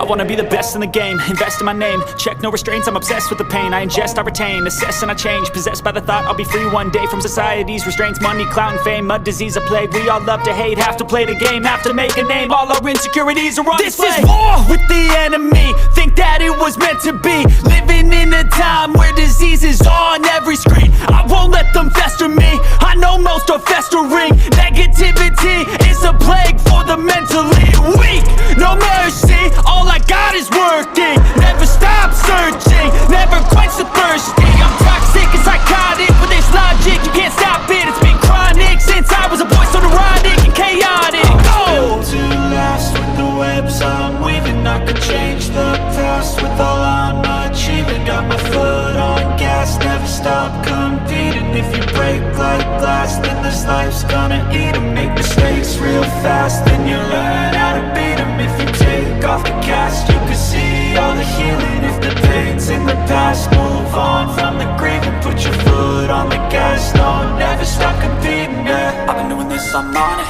wanna be the best in the game, invest in my name, check no restraints, I'm obsessed with the pain. I ingest, I retain, assess and I change, possessed by the thought I'll be free one day from society's restraints. Money, clout and fame, mud, disease, a plague. We all love to hate, have to play the game, have to make a name. All our insecurities are on display. This is war with the enemy, think that it was meant to be. Living in a time where disease is on every screen. I won't let them fester me, I know most are festering. Negativity is a plague for the mentally weak. No mercy, all I got is working. Never stop searching, never quench the thirsty. I'm toxic and psychotic, but there's logic, you can't stop it. It's been chronic since I was a boy, so neurotic and chaotic. I'm built to last with the webs I'm weaving. I could change the past with all I'm achieving. Got my foot on gas, never stop competing. If you break like glass, then this life's gonna eat 'em. Make mistakes real fast, then you learn how to beat 'em. If you take off the cast, you can see all the healing. If the pain's in the past, move on from the grave and put your foot on the gas. No, never stop competing, yeah. I've been doing this, I'm on it,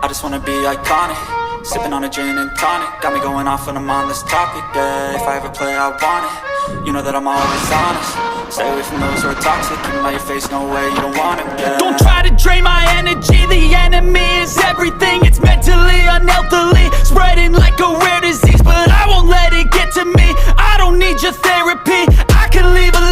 I just wanna be iconic. Sipping on a gin and tonic, got me going off when I'm on this topic, yeah. If I ever play, I want it, you know that I'm always honest. Stay away from those who are toxic, keep 'em out your face, no way, you don't want it, yeah. Don't try to drain my energy, the enemy is everything. It's mentally, unhealthily, spreading like a rare disease. But I won't let it get to me, I don't need your therapy, I can leave a